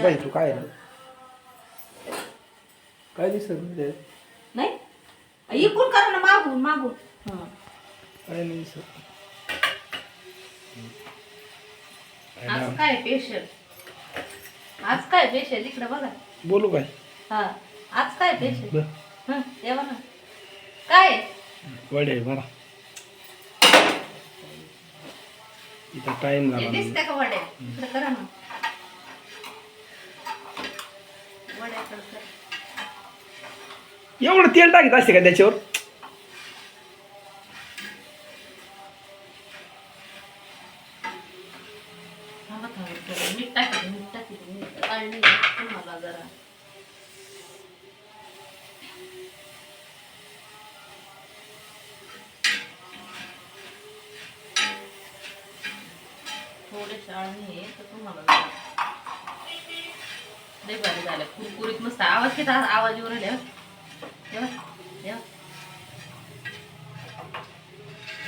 बाई तू काय काय दिसत नाही नाही इकडून करा ना, मागून मागून. हा काय नाही दिसत. आज काय स्पेशल? आज काय स्पेशल इकडे बघा. बोलू काय? हा आज काय स्पेशल? हं तेव्हा ना काय वडे बरा इथं टाइम झाला. दिसते का वड्या? इकडे करा ना वड्या कर. एवढं तेल टाकत असते का त्याच्यावर? मीठ टाकते, मीठ टाकते, मीठ काढली तुम्हाला जरा. थोडेसे आळणी आहे तर तुम्हाला जरा लय भारी झालं, कुरकुरीत मस्त. आवाज किती आवाज येऊन राहिले तेव्हा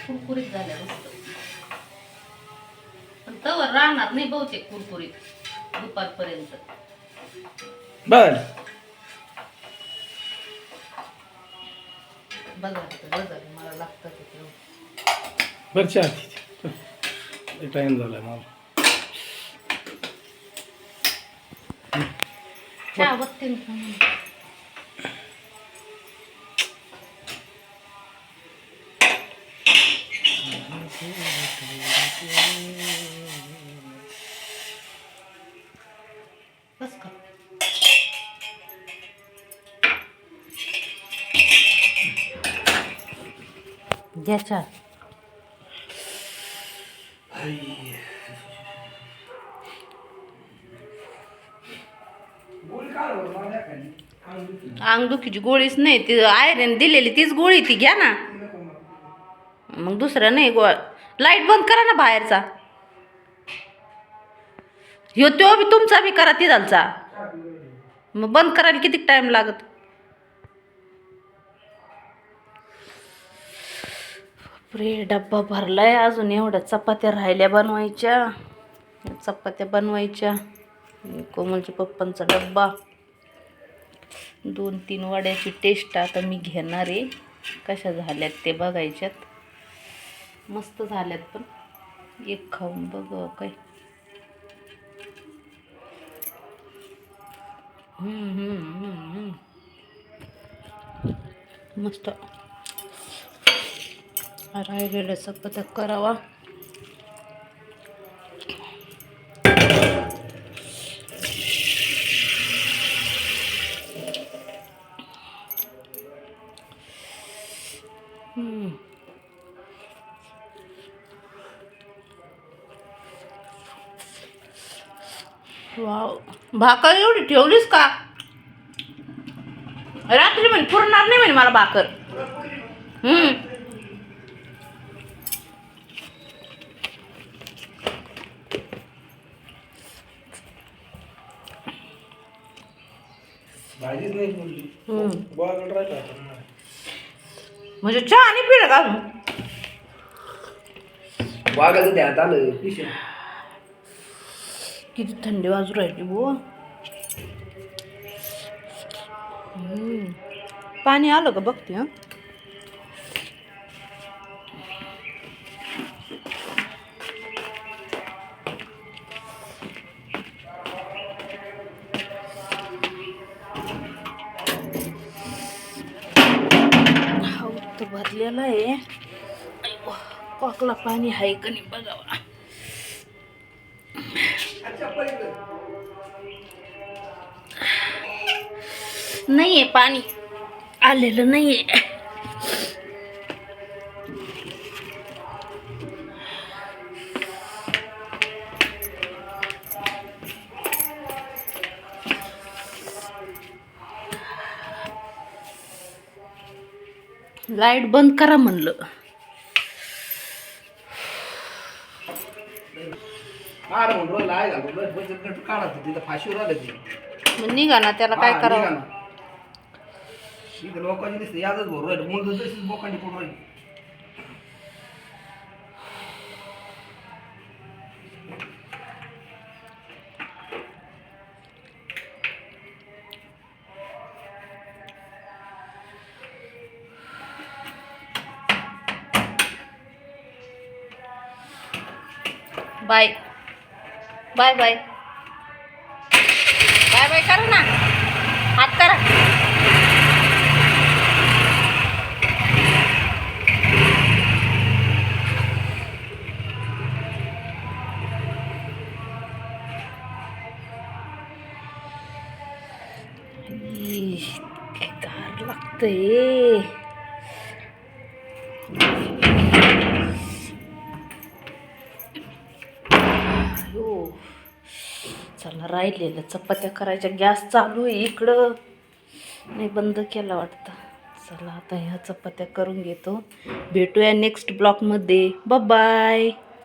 कुरकुरीत झाल्या मस्त. पण तवर राहणार नाही बहुतेक कुरकुरीत दुपारपर्यंत. बर बघा बघा मला लागतं बर चहा टाइम झालाय मला. चहा बघते बस का. घ्या चहा. अंगदुखीची गोळीच नाही ती, आयरन दिलेली तीच गोळी ती घ्या ना. मग दुसरं नाही गोळ. लाईट बंद करा ना बाहेरचा. ह्यो तो बी तुमचा बी करा तिथालचा. मग बंद करायला किती टाइम लागत? बापरे डब्बा भरलाय. अजून एवढ्या चपात्या राहिल्या बनवायच्या. चपात्या बनवायच्या. कोमलच्या पप्पांचा डब्बा. 2-3 वड्याची टेस्ट आता मी घेणार आहे. कशा झाल्यात ते बघायच्यात. मस्त झाल्यात पण एक खाऊन बघ काय. मस्त. राहिलेल्या चपात्या करावा. वाव भाकर एवढी ठेवलीस का? रात्री म्हणे पुरणार नाही म्हणे मला भाकर. भाजीच नाही म्हणजे चहा आणि पिलं का अजून? वागायचं ध्यान आलं. किती थंडी वाजू राहिली बो. पाणी आलं का बघते. हा भरलेला आहे. कॉकला पाणी आहे का नाही बघावा. नाहीये पाणी आलेलं नाहीये. लाईट बंद करा म्हणलं. निघा ना त्याला काय करावं. लोकांची दिसते यादच भरू राहिली. मुलं तशीच बोकांडी पडून राहिली. Bye bye bye bye bye करा ना, हात करा. काय गार लागतंय. चला, राहिलेलं चपात्या करायच्या. गॅस चालू आहे इकडं, नाही बंद केला वाटतं. चला आता ह्या चपात्या करून घेतो. भेटूया नेक्स्ट ब्लॉगमध्ये. बाय.